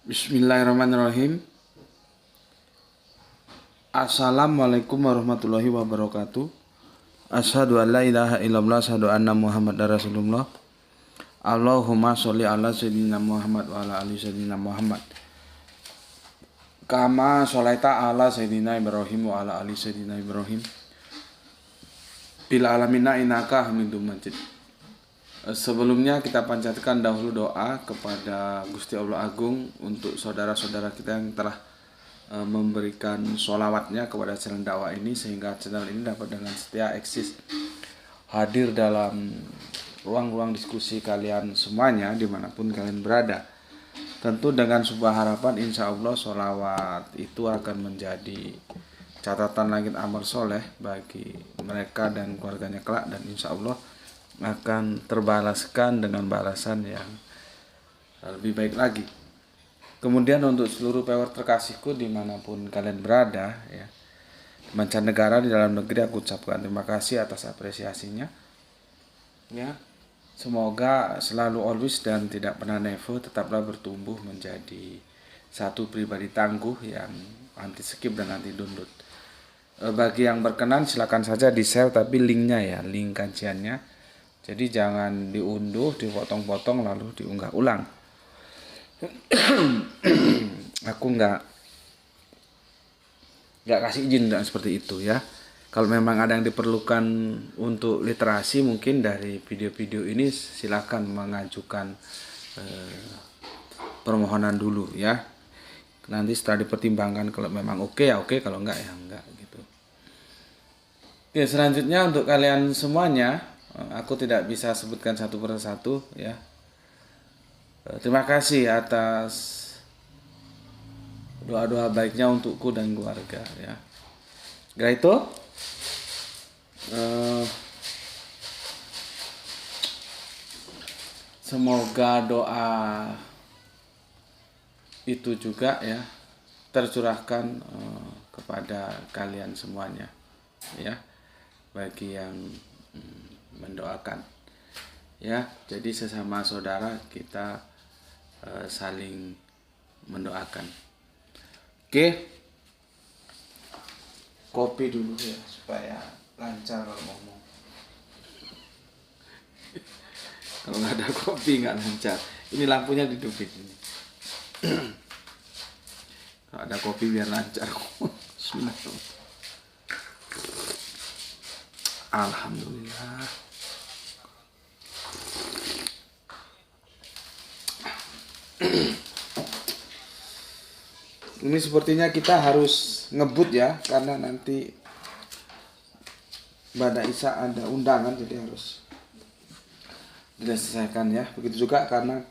Bismillahirrahmanirrahim. Assalamualaikum warahmatullahi wabarakatuh. Asyhadu an la ilaha illallah, asyhadu anna Muhammadar Rasulullah. Allahumma sholli ala sayyidina Muhammad wa ala ali sayyidina Muhammad. Kama sholaita ala sayyidina Ibrahim wa ala ali sayyidina Ibrahim. Bil alamina innaka Hamidum Majid. Sebelumnya kita panjatkan dahulu doa kepada Gusti Allah Agung untuk saudara-saudara kita yang telah memberikan sholawatnya kepada channel dakwah ini, sehingga channel ini dapat dengan setia eksis hadir dalam ruang-ruang diskusi kalian semuanya dimanapun kalian berada. Tentu dengan sebuah harapan, insya Allah sholawat itu akan menjadi catatan langit amal soleh bagi mereka dan keluarganya kelak, dan insya Allah akan terbalaskan dengan balasan yang lebih baik lagi. Kemudian untuk seluruh viewer terkasihku dimanapun kalian berada, ya, mancanegara di dalam negeri, aku ucapkan terima kasih atas apresiasinya. Ya, semoga selalu always dan tidak pernah never tetaplah bertumbuh menjadi satu pribadi tangguh yang anti skip dan anti download. Bagi yang berkenan silakan saja di share, tapi linknya ya, link kajiannya. Jadi jangan diunduh, dipotong-potong lalu diunggah ulang. Aku nggak kasih izin dan seperti itu ya. Kalau memang ada yang diperlukan untuk literasi, mungkin dari video-video ini silakan mengajukan permohonan dulu ya. Nanti setelah dipertimbangkan, kalau memang oke ya oke, kalau enggak ya enggak gitu. Oke, selanjutnya untuk kalian semuanya, aku tidak bisa sebutkan satu persatu ya. Terima kasih atas doa-doa baiknya untukku dan keluarga ya. Itu semoga doa itu juga ya tercurahkan kepada kalian semuanya ya, bagi yang mendoakan ya. Jadi sesama saudara kita saling mendoakan. Oke, kopi dulu ya supaya lancar kalau ngomong. Kalau nggak ada kopi nggak lancar. Ini lampunya dihidupin ini. Kalau ada kopi biar lancar. Bismillahirrahmanirrahim. Alhamdulillah. Ini sepertinya kita harus ngebut ya, karena nanti Bada Isa ada undangan, jadi harus diselesaikan ya. Begitu juga karena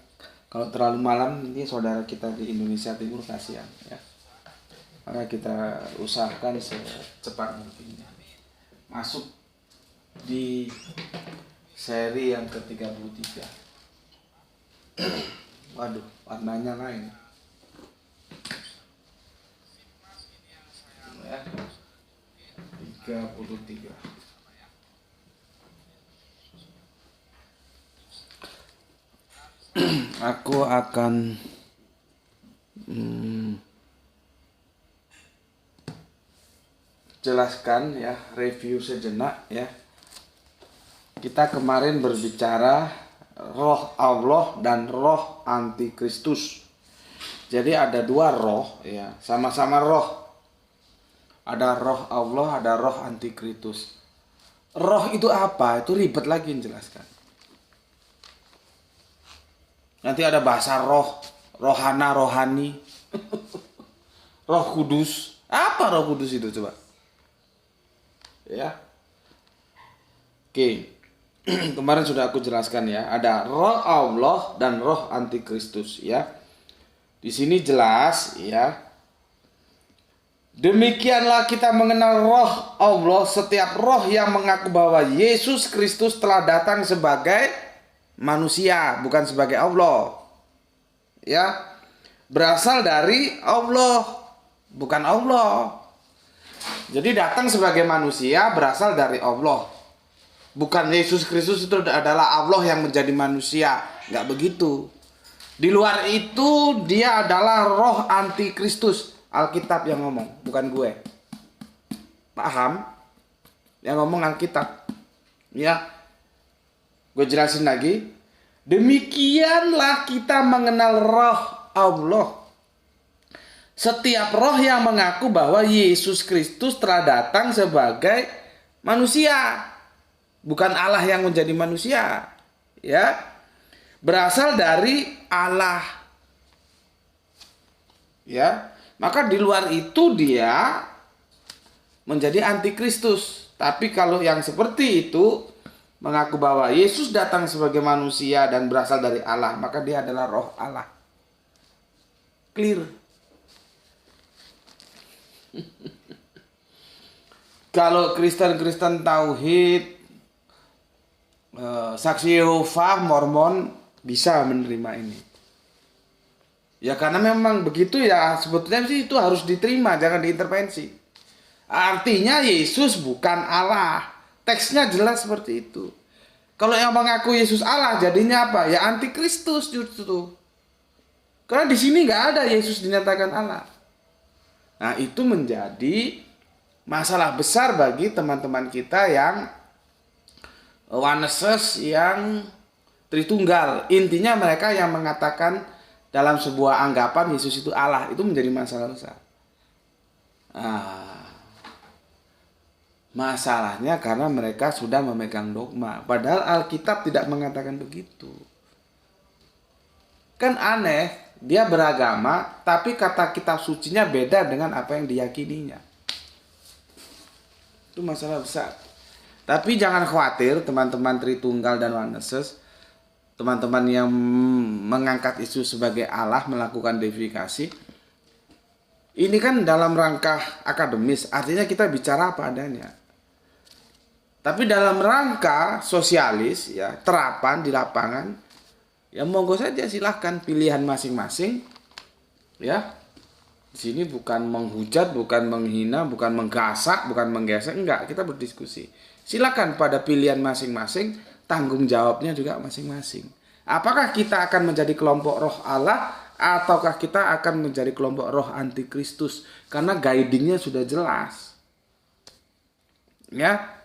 kalau terlalu malam ini saudara kita di Indonesia Timur kasihan ya. Maka kita usahakan secepat mungkin masuk di seri yang ke-33. Waduh, warnanya lain ya. 33. Aku akan jelaskan ya, review sejenak ya. Kita kemarin berbicara roh Allah dan roh antikristus. Jadi ada dua roh ya, sama-sama roh. Ada roh Allah, ada roh antikristus. Roh itu apa? Itu ribet lagi menjelaskan. Nanti ada bahasa roh, rohana, rohani, roh kudus. Apa roh kudus itu coba? Ya. Oke. Kemarin sudah aku jelaskan ya, ada roh Allah dan roh antikristus ya. Di sini jelas ya. Demikianlah kita mengenal roh Allah, setiap roh yang mengaku bahwa Yesus Kristus telah datang sebagai manusia, bukan sebagai Allah. Ya. Berasal dari Allah, bukan Allah. Jadi datang sebagai manusia berasal dari Allah. Bukan Yesus Kristus itu adalah Allah yang menjadi manusia, nggak begitu. Di luar itu dia adalah roh antikristus. Alkitab yang ngomong, bukan gue. Paham? Yang ngomong Alkitab. Ya. Gue jelasin lagi. Demikianlah kita mengenal roh Allah. Setiap roh yang mengaku bahwa Yesus Kristus telah datang sebagai manusia, bukan Allah yang menjadi manusia, ya, berasal dari Allah, ya. Maka di luar itu dia menjadi antikristus. Tapi kalau yang seperti itu mengaku bahwa Yesus datang sebagai manusia dan berasal dari Allah, maka dia adalah roh Allah. Clear. Kalau Kristen-Kristen Tauhid, Saksi Yehova, Mormon bisa menerima ini. Ya karena memang begitu ya, sebetulnya sih itu harus diterima, jangan diintervensi. Artinya Yesus bukan Allah. Teksnya jelas seperti itu. Kalau yang mengaku Yesus Allah jadinya apa? Ya antikristus justru. Karena di sini nggak ada Yesus dinyatakan Allah. Nah itu menjadi masalah besar bagi teman-teman kita yang Oneness, yang Tritunggal. Intinya mereka yang mengatakan dalam sebuah anggapan Yesus itu Allah, itu menjadi masalah besar. Masalahnya karena mereka sudah memegang dogma, padahal Alkitab tidak mengatakan begitu. Kan aneh, dia beragama tapi kata kitab sucinya beda dengan apa yang diyakininya. Itu masalah besar. Tapi jangan khawatir teman-teman Tritunggal dan Oneness, teman-teman yang mengangkat Yesus sebagai Allah, melakukan deifikasi. Ini kan dalam rangka akademis, artinya kita bicara apa adanya. Tapi dalam rangka sosialis, ya, terapan di lapangan, ya monggo saja, silahkan pilihan masing-masing. Ya, di sini bukan menghujat, bukan menghina, bukan menggasak, bukan menggesek, enggak. Kita berdiskusi. Silakan pada pilihan masing-masing, tanggung jawabnya juga masing-masing. Apakah kita akan menjadi kelompok roh Allah ataukah kita akan menjadi kelompok roh antikristus? Karena guidingnya sudah jelas. Ya,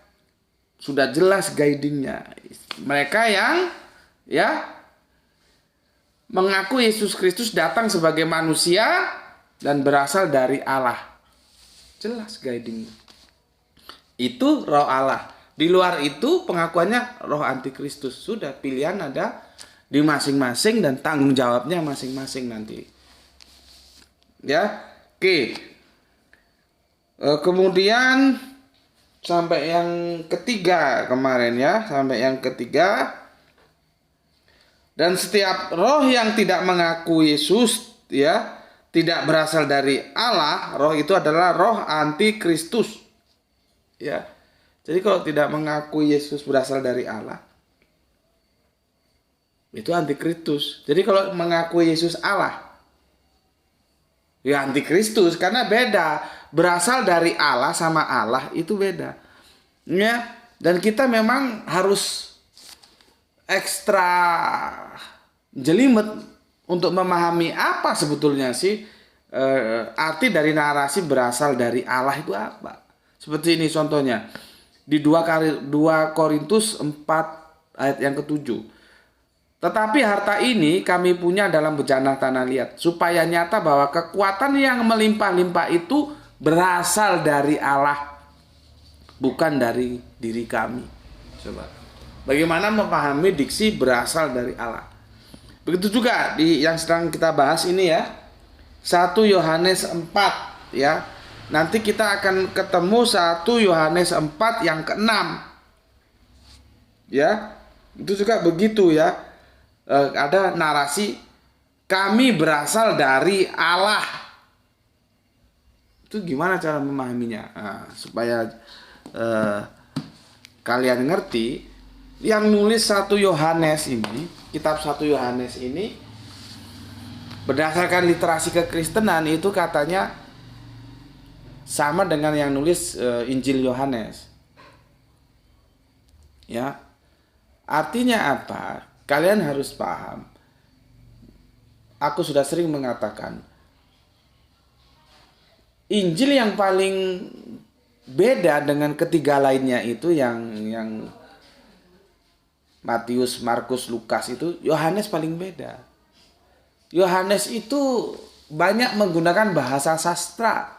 sudah jelas guidingnya. Mereka yang mengaku Yesus Kristus datang sebagai manusia dan berasal dari Allah. Jelas guidingnya. Itu roh Allah. Di luar itu pengakuannya roh antikristus. Sudah, pilihan ada di masing-masing dan tanggung jawabnya masing-masing nanti. Ya, oke. Kemudian sampai yang ketiga kemarin ya, sampai yang ketiga. Dan setiap roh yang tidak mengaku Yesus, ya, tidak berasal dari Allah, roh itu adalah roh antikristus. Ya. Jadi kalau tidak mengaku Yesus berasal dari Allah, itu antikristus. Jadi kalau mengaku Yesus Allah, ya antikristus, karena beda. Berasal dari Allah sama Allah itu beda. Ya, dan kita memang harus ekstra jelimet untuk memahami apa sebetulnya sih arti dari narasi berasal dari Allah itu apa. Seperti ini contohnya. Di 2 Korintus 4 ayat yang ke-7. Tetapi harta ini kami punya dalam bejana tanah liat, supaya nyata bahwa kekuatan yang melimpah-limpah itu berasal dari Allah, bukan dari diri kami. Coba. Bagaimana memahami diksi berasal dari Allah? Begitu juga di yang sedang kita bahas ini ya. 1 Yohanes 4 ya. Nanti kita akan ketemu 1 Yohanes 4 yang ke-6. Ya. Itu juga begitu ya. Ada narasi kami berasal dari Allah. Itu gimana cara memahaminya? Nah, supaya kalian ngerti, yang nulis 1 Yohanes ini, kitab 1 Yohanes ini berdasarkan literasi kekristenan itu katanya sama dengan yang nulis Injil Yohanes. Ya. Artinya apa? Kalian harus paham. aku sudah sering mengatakan, Injil yang paling beda dengan ketiga lainnya itu yang Matius, Markus, Lukas itu, Yohanes paling beda. Yohanes itu banyak menggunakan bahasa sastra.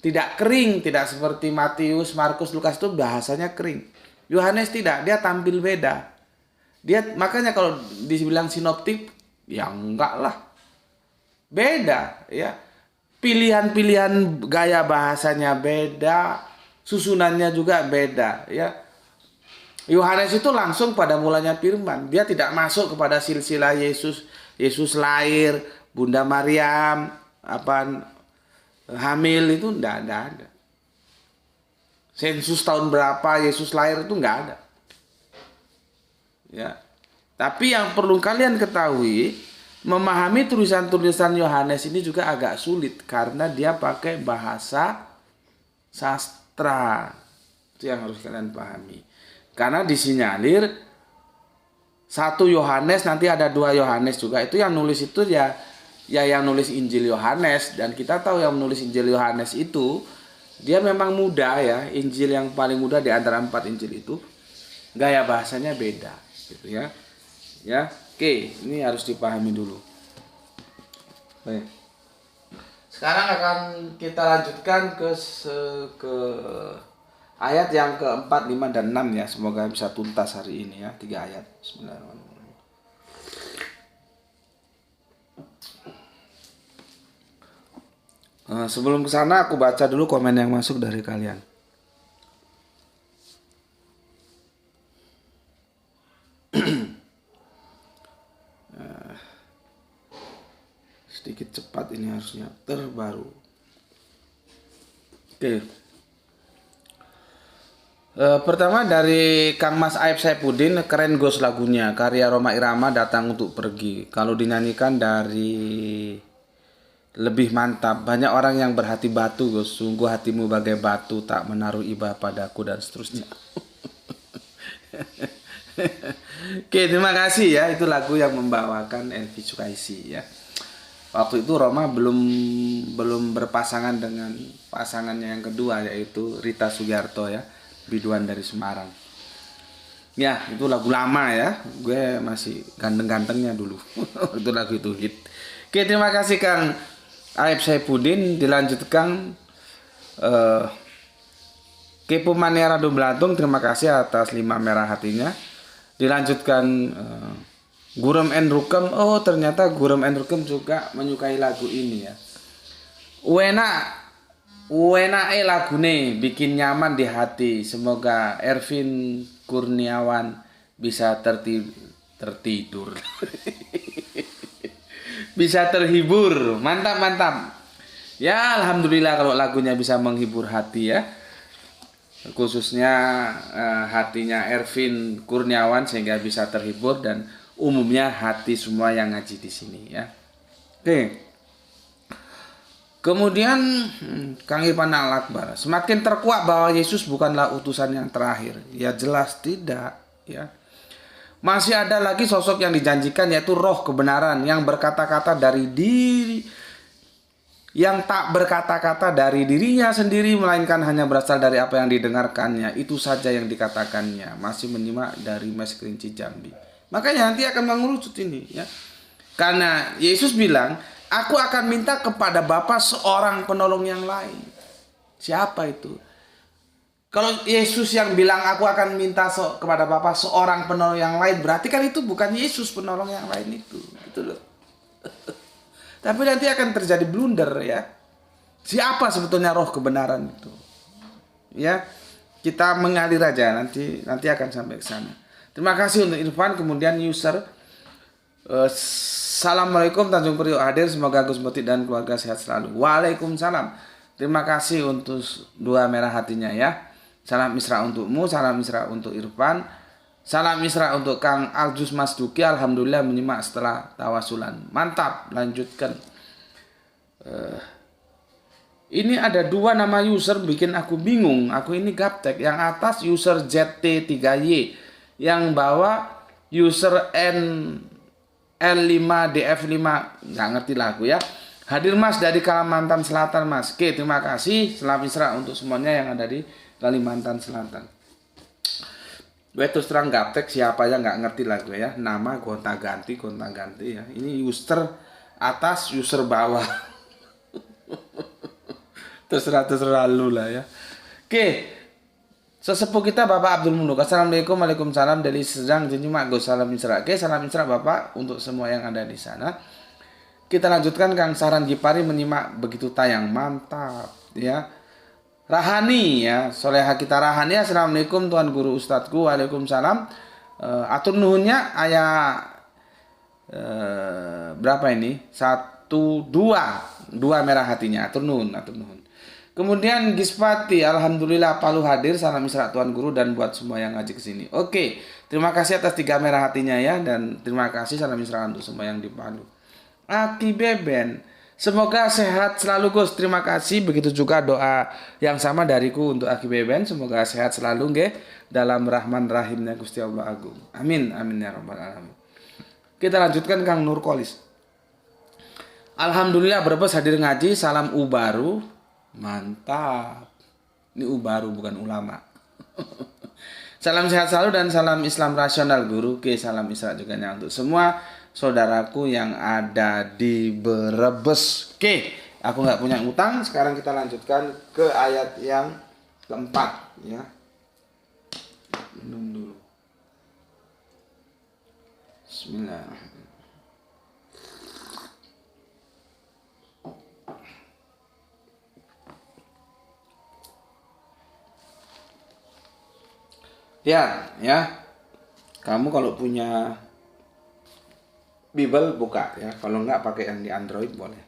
Tidak kering, tidak seperti Matius, Markus, Lukas itu bahasanya kering. Yohanes tidak, dia tampil beda. Dia makanya kalau dibilang sinoptik, ya enggak lah. Beda, ya. Pilihan-pilihan gaya bahasanya beda, susunannya juga beda, ya. Yohanes itu langsung pada mulanya firman. Dia tidak masuk kepada silsilah Yesus lahir, Bunda Maryam, hamil itu enggak ada. Sensus tahun berapa Yesus lahir itu enggak ada. Ya. Tapi yang perlu kalian ketahui, memahami tulisan-tulisan Yohanes ini juga agak sulit karena dia pakai bahasa sastra. Itu yang harus kalian pahami. Karena disinyalir satu Yohanes, nanti ada dua Yohanes juga. Itu yang nulis itu ya yang nulis Injil Yohanes, dan kita tahu yang menulis Injil Yohanes itu dia memang muda ya. Injil yang paling muda di antara 4 Injil itu gaya bahasanya beda gitu ya. Ya. Oke, ini harus dipahami dulu. Baik. Sekarang akan kita lanjutkan ke ayat yang ke-4, 5, dan 6 ya. Semoga bisa tuntas hari ini ya. 3 ayat. Bismillahirrahmanirrahim. Sebelum ke sana aku baca dulu komen yang masuk dari kalian. Sedikit cepat ini harusnya terbaru. Oke. Pertama dari Kang Mas Aib Saipudin, keren Gos lagunya, karya Rhoma Irama, Datang Untuk Pergi. Kalau dinyanyikan dari lebih mantap. Banyak orang yang berhati batu Gos, sungguh hatimu bagai batu, tak menaruh iba padaku, dan seterusnya. Oke, terima kasih ya. Itu lagu yang membawakan Elvi Sukaisi ya. Waktu itu Rhoma belum berpasangan dengan pasangannya yang kedua, yaitu Rita Sugiarto ya, biduan dari Semarang. Ya, itu lagu lama ya. Gue masih ganteng-gantengnya dulu. Itu lagu itu hit. Oke, terima kasih Kang Aib Saipudin. Dilanjutkan Kepo Mania Radu Belatung, terima kasih atas 5 merah hatinya. Dilanjutkan Gurem and Rukem. Oh, ternyata Gurem and Rukem juga menyukai lagu ini ya. Uena lagune bikin nyaman di hati. Semoga Ervin Kurniawan bisa tertidur. Bisa terhibur. Mantap. Ya, alhamdulillah kalau lagunya bisa menghibur hati ya. Khususnya hatinya Ervin Kurniawan sehingga bisa terhibur, dan umumnya hati semua yang ngaji di sini ya. Oke. Kemudian Kang Irfan Al-Akbar, semakin terkuat bahwa Yesus bukanlah utusan yang terakhir. Ya jelas tidak ya. Masih ada lagi sosok yang dijanjikan, yaitu Roh kebenaran yang berkata-kata dari diri, yang tak berkata-kata dari dirinya sendiri, melainkan hanya berasal dari apa yang didengarkannya. Itu saja yang dikatakannya. Masih menyimak dari Mes Kerinci Jambi. Makanya nanti akan mengerucut ini ya. Karena Yesus bilang, aku akan minta kepada Bapa seorang penolong yang lain. Siapa itu? Kalau Yesus yang bilang aku akan minta kepada Bapa seorang penolong yang lain, berarti kan itu bukan Yesus penolong yang lain itu. Gitu loh. Tapi nanti akan terjadi blunder ya. Siapa sebetulnya Roh kebenaran itu? Ya, kita mengalir aja, nanti akan sampai ke sana. Terima kasih untuk Irfan. Kemudian user Assalamualaikum, Tanjung Priok hadir, semoga Gus Muti dan keluarga sehat selalu. Waalaikumsalam. Terima kasih untuk 2 merah hatinya ya. Salam misra untukmu, salam misra untuk Irfan, salam misra untuk Kang Aljus Mas Duki. Alhamdulillah menyimak setelah tawasulan. Mantap, lanjutkan. Ini ada 2 nama user bikin aku bingung. Aku ini gaptek. Yang atas user ZT3Y, yang bawah user L5 DF5, nggak ngerti lagu ya. Hadir Mas dari Kalimantan Selatan Mas. Oke, terima kasih. Salam Isra untuk semuanya yang ada di Kalimantan Selatan. Gue terus terang gaptek, siapa aja nggak ngerti lagu ya. Nama gonta ganti ya. Ini user atas, user bawah. terserah lu lah ya. Oke. Sesepuh kita Bapak Abdul Muluk. Assalamualaikum, waalaikumsalam dari Sedang Jenjumak Go. Salam Isra. Oke, salam Isra Bapak untuk semua yang ada di sana. Kita lanjutkan Kang Saran Gipari menyimak begitu tayang. Mantap ya. Rahani ya, soleha kita Rahani. Assalamualaikum Tuan Guru Ustadku. Waalaikumsalam. Atur nuhunnya ayat berapa ini? 1, 2 merah hatinya. Atur nuhun. Kemudian Gispati, alhamdulillah Palu hadir. Salam Isra Tuan Guru dan buat semua yang ngaji ke sini. Oke, terima kasih atas 3 merah hatinya ya, dan terima kasih salam Isra untuk semua yang di Palu. Aki Beben, semoga sehat selalu Gus. Terima kasih. Begitu juga doa yang sama dariku untuk Aki Beben. Semoga sehat selalu nggih dalam rahman rahimnya Gusti Allah Agung. Amin amin ya rabbal alamin. Kita lanjutkan Kang Nurkolis. Alhamdulillah Brebes hadir ngaji. Salam Ubaru. Mantap. Ini Ubaru bukan ulama. Salam sehat selalu dan salam Islam rasional Guru. Oke, salam Isra juga untuk semua saudaraku yang ada di Brebes. Oke, aku nggak punya utang. Sekarang kita lanjutkan ke ayat yang keempat ya. Minum dulu. Bismillahirrahmanirrahim. Ya. Kamu kalau punya Bible buka ya. Kalau enggak pakai yang di Android boleh.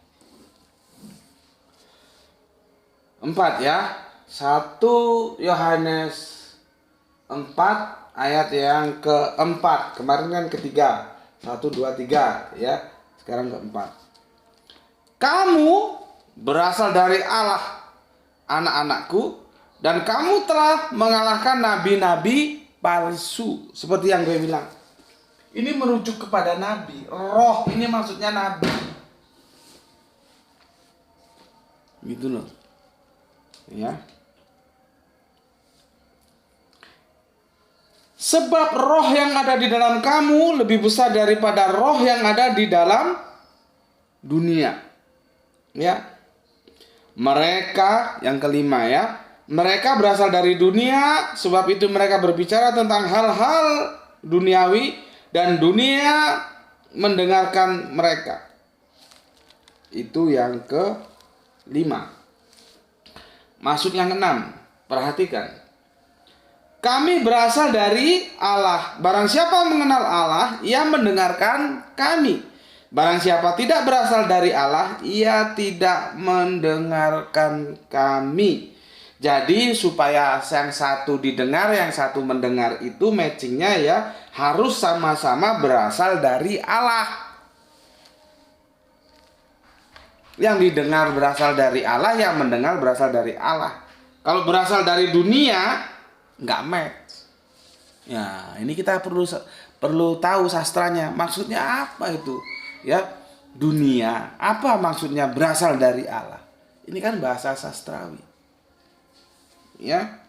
4 ya. 1 Yohanes 4 ayat yang keempat. Kemarin kan ketiga. 1, 2, 3 ya. Sekarang keempat. Kamu berasal dari Allah, anak-anakku, dan kamu telah mengalahkan nabi-nabi palsu. Seperti yang gue bilang. Ini merujuk kepada nabi. Roh ini maksudnya nabi. Gitu loh. Ya. Sebab roh yang ada di dalam kamu lebih besar daripada roh yang ada di dalam dunia. Ya. Mereka yang kelima ya. Mereka berasal dari dunia, sebab itu mereka berbicara tentang hal-hal duniawi dan dunia mendengarkan mereka. Itu yang kelima. Masuk yang keenam. Perhatikan. Kami berasal dari Allah. Barang siapa mengenal Allah, ia mendengarkan kami. Barang siapa tidak berasal dari Allah, ia tidak mendengarkan kami. Jadi supaya yang satu didengar, yang satu mendengar itu matchingnya ya harus sama-sama berasal dari Allah. Yang didengar berasal dari Allah, yang mendengar berasal dari Allah. Kalau berasal dari dunia, nggak match. Ya, ini kita perlu tahu sastranya. Maksudnya apa itu? Ya, dunia. Apa maksudnya berasal dari Allah? Ini kan bahasa sastrawi. Ya.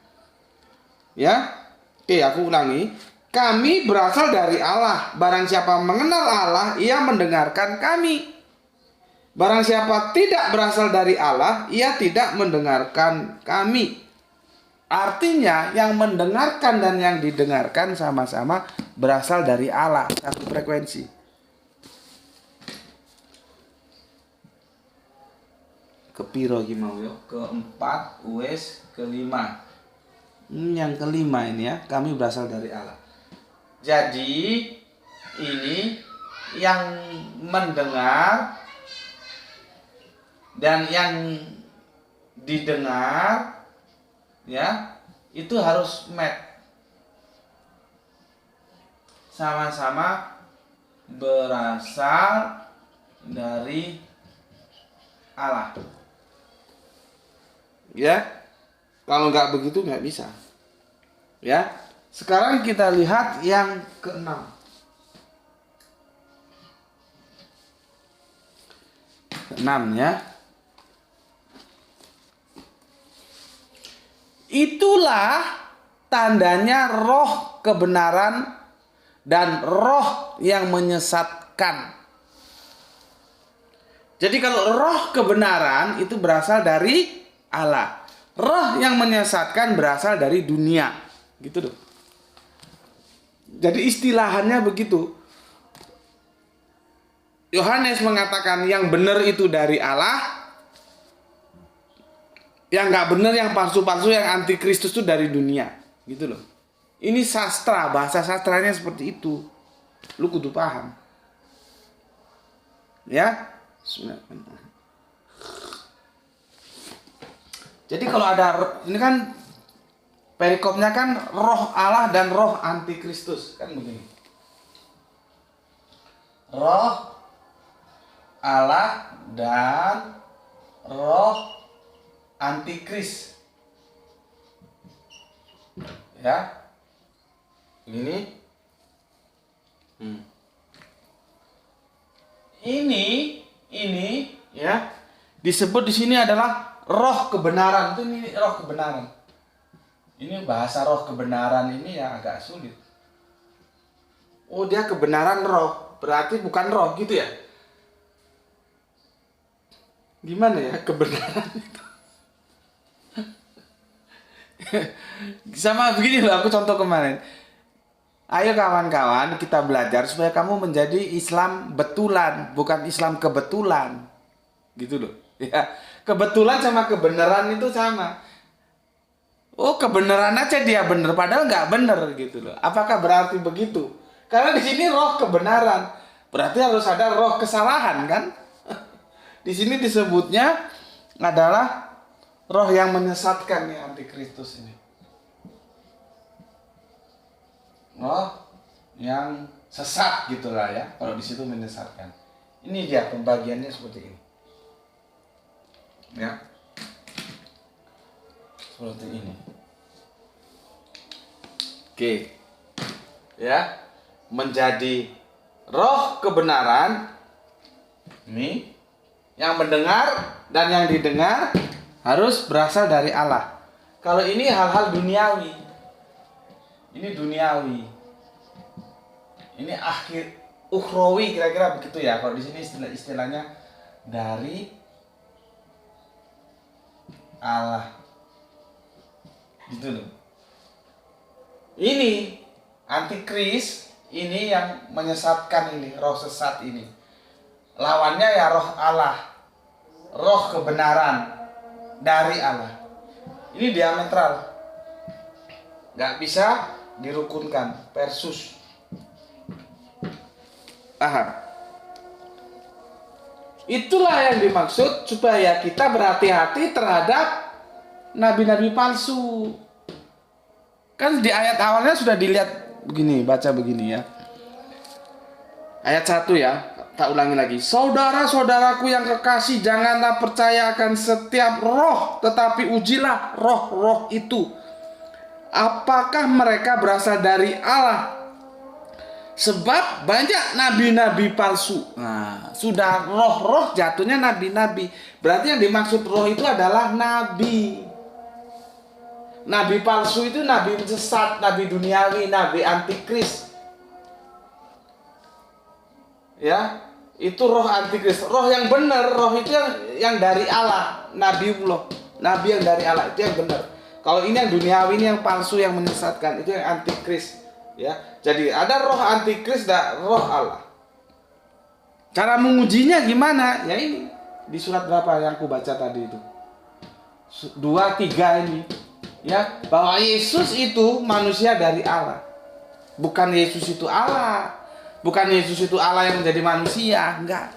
Oke, aku ulangi. Kami berasal dari Allah. Barang siapa mengenal Allah, ia mendengarkan kami. Barang siapa tidak berasal dari Allah, ia tidak mendengarkan kami. Artinya yang mendengarkan dan yang didengarkan sama-sama berasal dari Allah, satu frekuensi. Kepiro gimana yo? Keempat, wes kelima. Yang kelima ini ya, kami berasal dari Allah. Jadi ini yang mendengar dan yang didengar ya itu harus match, sama-sama berasal dari Allah. Ya, kalau nggak begitu nggak bisa. Ya, sekarang kita lihat yang keenam. 6 ya. Itulah tandanya roh kebenaran dan roh yang menyesatkan. Jadi kalau roh kebenaran itu berasal dari Allah. Roh yang menyesatkan berasal dari dunia. Gitu loh. Jadi istilahannya begitu. Yohanes mengatakan yang benar itu dari Allah. Yang nggak benar, yang palsu-palsu, yang antikristus itu dari dunia. Gitu loh. Ini sastra, bahasa sastranya seperti itu. Lu kudu paham. Ya. Jadi kalau ada, ini kan perikopnya kan roh Allah dan roh antikristus. Kan begini. Roh Allah dan roh antikris. Ya. Ini. Ini ya. Disebut di sini adalah roh kebenaran. Itu ini roh kebenaran. Ini bahasa roh kebenaran ini ya agak sulit. Oh, dia kebenaran roh, berarti bukan roh gitu ya? Gimana ya kebenaran itu? Sama begini loh, aku contoh kemarin. Ayo kawan-kawan kita belajar supaya kamu menjadi Islam betulan, bukan Islam kebetulan. Gitu loh. Ya, kebetulan sama kebenaran itu sama. Oh, kebenaran aja dia benar, padahal nggak benar gitu loh. Apakah berarti begitu? Karena di sini roh kebenaran, berarti harus ada roh kesalahan kan? Di sini disebutnya adalah roh yang menyesatkan nih antikristus ini. Roh yang sesat gitulah ya, kalau di situ menyesatkan. Ini dia pembagiannya seperti ini. Ya. Seperti ini. Oke. Ya. Menjadi roh kebenaran ini yang mendengar dan yang didengar harus berasal dari Allah. Kalau ini hal-hal duniawi. Ini duniawi. Ini akhir ukhrawi kira-kira begitu ya. Kalau di sini istilahnya dari Allah. Gitu loh. Ini antikris, ini yang menyesatkan ini, roh sesat ini. Lawannya ya roh Allah. Roh kebenaran dari Allah. Ini diametral. Nggak bisa dirukunkan, versus. Itulah yang dimaksud supaya kita berhati-hati terhadap nabi-nabi palsu. Kan di ayat awalnya sudah dilihat begini, baca begini ya. Ayat 1 ya, tak ulangi lagi. Saudara-saudaraku yang kekasih, janganlah percaya akan setiap roh, tetapi ujilah roh-roh itu. Apakah mereka berasal dari Allah? Sebab banyak nabi-nabi palsu. Nah, sudah roh-roh jatuhnya nabi-nabi. Berarti yang dimaksud roh itu adalah nabi. Nabi palsu itu nabi sesat, nabi duniawi, nabi antikris. Ya, itu roh antikris. Roh yang benar, roh itu yang dari Allah, nabiullah. Nabi yang dari Allah itu yang benar. Kalau ini yang duniawi, ini yang palsu, yang menyesatkan, itu yang antikris. Ya, jadi ada roh antikris dan roh Allah. Cara mengujinya gimana? Ya ini di surat berapa yang aku baca tadi itu? 2, 3 ini. Ya, bahwa Yesus itu manusia dari Allah. Bukan Yesus itu Allah. Bukan Yesus itu Allah yang menjadi manusia, enggak.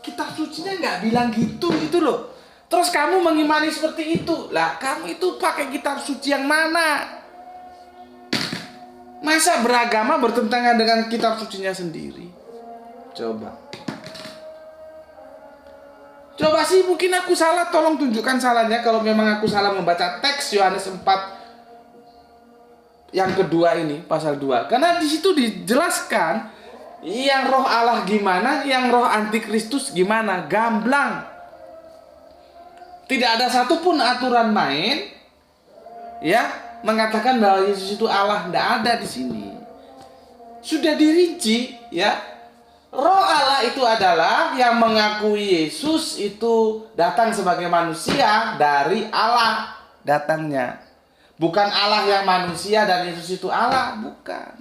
Kitab sucinya enggak bilang gitu, itu loh. Terus kamu mengimani seperti itu. Lah, kamu itu pakai kitab suci yang mana? Masa beragama bertentangan dengan kitab sucinya sendiri? Coba sih, mungkin aku salah, tolong tunjukkan salahnya kalau memang aku salah membaca teks Yohanes 4 yang kedua ini, pasal 2. Karena di situ dijelaskan Yang roh Allah gimana, yang roh antikristus gimana? Gamblang. Tidak ada satupun aturan main ya mengatakan bahwa Yesus itu Allah. Tidak ada di sini. Sudah dirinci ya. Roh Allah itu adalah yang mengakui Yesus itu datang sebagai manusia dari Allah datangnya. Bukan Allah yang manusia dan Yesus itu Allah, bukan.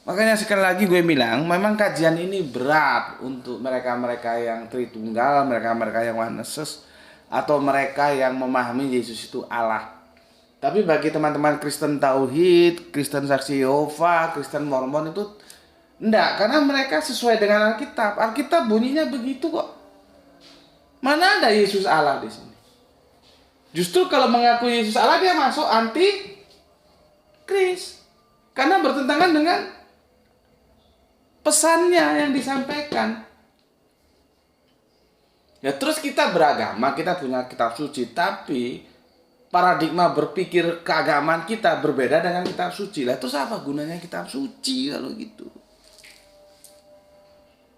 Makanya sekali lagi gue bilang, memang kajian ini berat untuk mereka-mereka yang Tritunggal, mereka-mereka yang Oneness, atau mereka yang memahami Yesus itu Allah. Tapi bagi teman-teman Kristen Tauhid, Kristen Saksi Yehova, Kristen Mormon itu enggak, karena mereka sesuai dengan Alkitab. Alkitab bunyinya begitu kok. Mana ada Yesus Allah di sini? Justru kalau mengaku Yesus Allah dia masuk anti Kris. Karena bertentangan dengan pesannya yang disampaikan. Ya terus kita beragama, kita punya kitab suci, tapi paradigma berpikir keagamaan kita berbeda dengan kitab suci. Lah terus apa gunanya kitab suci kalau gitu?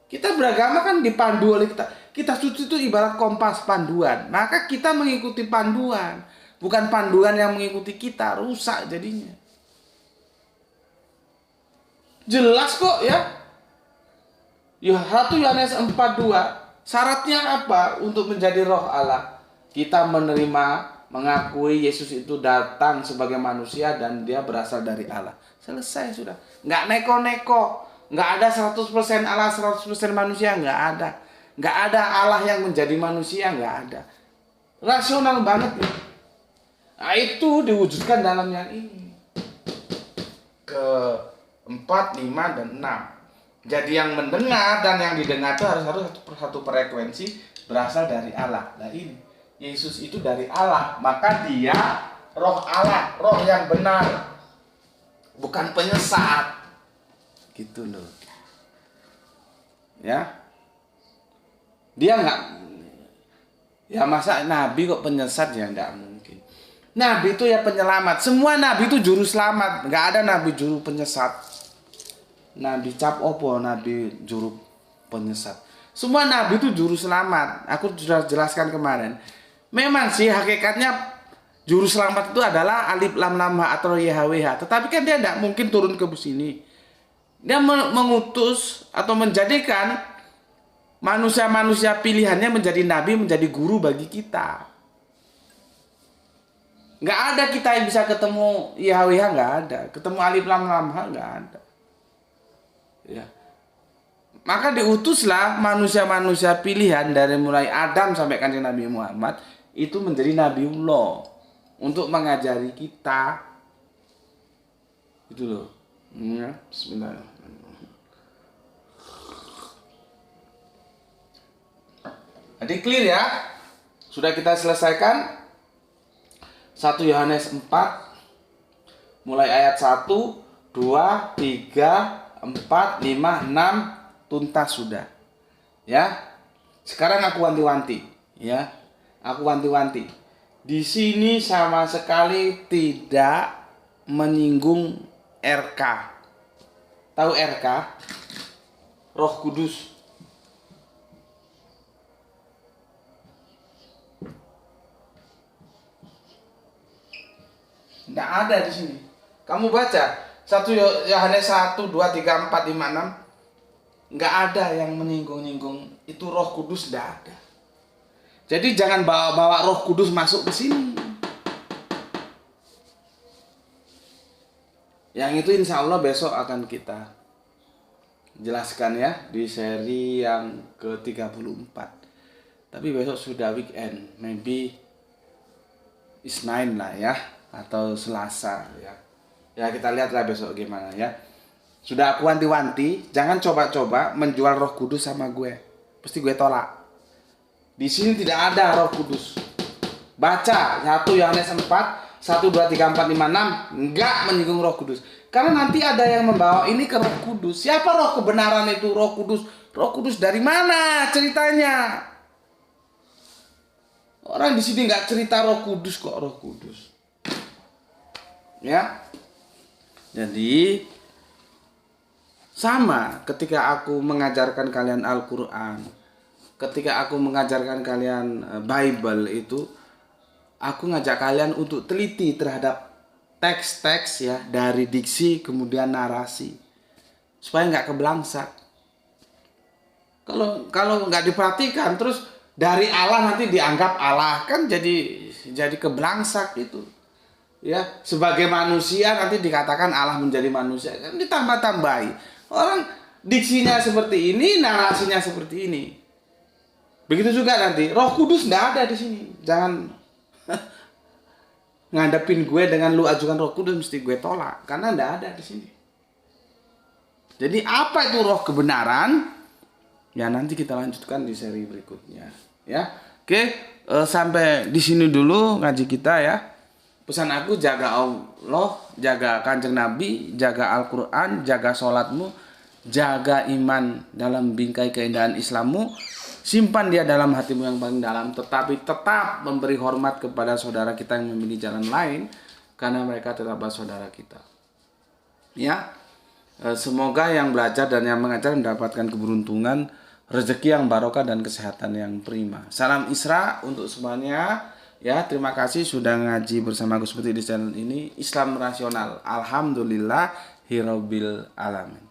Kita beragama kan dipandu oleh kita. Kitab suci itu ibarat kompas panduan. Maka kita mengikuti panduan, bukan panduan yang mengikuti kita, rusak jadinya. Jelas kok ya. 1 Yohanes 4:2, syaratnya apa untuk menjadi roh Allah? Kita menerima, mengakui Yesus itu datang sebagai manusia dan dia berasal dari Allah. Selesai sudah. Nggak neko-neko. Nggak ada 100% Allah, 100% manusia. Nggak ada. Nggak ada Allah yang menjadi manusia. Nggak ada. Rasional banget nih. Nah itu diwujudkan dalam yang ini. Ke-4, 5, dan 6. Jadi yang mendengar dan yang didengar itu harus satu frekuensi berasal dari Allah. Nah ini Yesus itu dari Allah, maka dia roh Allah, roh yang benar, bukan penyesat. Gitu loh. Ya. Dia nggak, ya masa nabi kok penyesat, ya nggak mungkin. Nabi itu ya penyelamat. Semua nabi itu juru selamat, nggak ada nabi juru penyesat. Nabi cap opo, nabi juru penyesat. Semua nabi itu juru selamat. Aku sudah jelaskan kemarin. Memang sih hakikatnya juru selamat itu adalah Alif Lam Lam Ha atau YHWH. Tetapi kan dia tidak mungkin turun ke sini. Dia mengutus atau menjadikan manusia-manusia pilihannya menjadi nabi, menjadi guru bagi kita. Nggak ada kita yang bisa ketemu YHWH, nggak ada. Ketemu Alif Lam Lam Ha, nggak ada. Ya. Maka diutuslah manusia-manusia pilihan dari mulai Adam sampai kanjeng Nabi Muhammad itu menjadi Nabiullah untuk mengajari kita. Itu loh. Ya, bismillahirrahmanirrahim. Jadi clear ya. Sudah kita selesaikan 1 Yohanes 4 mulai ayat 1, 2, 3, 4, 5, 6 tuntas sudah. Ya. Sekarang aku wanti-wanti, ya. Aku wanti-wanti. Di sini sama sekali tidak menyinggung RK. Tahu RK? Roh Kudus. Tidak ada di sini. Kamu baca 1 Yohanes 1, 2, 3, 4, 5, 6. Nggak ada yang menyinggung-nyinggung itu Roh Kudus, nggak ada. Jadi jangan bawa-bawa Roh Kudus masuk ke sini. Yang itu insya Allah besok akan kita jelaskan ya di seri yang ke-34. Tapi besok sudah weekend, maybe Isnin lah ya, atau Selasa ya. Ya kita lihatlah besok gimana ya. Sudah aku wanti-wanti, jangan coba-coba menjual Roh Kudus sama gue. Pasti gue tolak. Di sini tidak ada Roh Kudus. Baca 1 Yohanes 4, 1, 2, 3, 4, 5, 6. Enggak menyinggung Roh Kudus. Karena nanti ada yang membawa ini ke Roh Kudus. Siapa roh kebenaran itu? Roh Kudus. Roh Kudus dari mana ceritanya? Orang di sini nggak cerita Roh Kudus kok, Roh Kudus. Ya. Jadi Sama ketika aku mengajarkan kalian Al-Quran, ketika aku mengajarkan kalian Bible itu, aku ngajak kalian untuk teliti terhadap teks-teks ya, dari diksi kemudian narasi, supaya nggak kebelangsak. Kalau nggak diperhatikan terus dari Allah nanti dianggap Allah, kan jadi kebelangsak itu. Ya, sebagai manusia nanti dikatakan Allah menjadi manusia, kan ditambah-tambahi. Orang diksinya seperti ini, narasinya seperti ini. Begitu juga nanti Roh Kudus nggak ada di sini. Jangan ngadepin gue dengan lu ajukan Roh Kudus mesti gue tolak, karena nggak ada di sini. Jadi apa itu roh kebenaran? Ya nanti kita lanjutkan di seri berikutnya. Ya, oke, sampai di sini dulu ngaji kita ya. Pesan aku, jaga Allah, jaga Kanjeng Nabi, jaga Al-Quran, jaga sholatmu, jaga iman dalam bingkai keindahan Islammu, simpan dia dalam hatimu yang paling dalam, tetapi tetap memberi hormat kepada saudara kita yang memilih jalan lain, karena mereka tetaplah saudara kita. Ya, semoga yang belajar dan yang mengajar mendapatkan keberuntungan, rezeki yang barokah dan kesehatan yang prima. Salam Isra untuk semuanya. Ya, terima kasih sudah ngaji bersama Gus Putih di channel ini, Islam Rasional. Alhamdulillahirabbil alamin.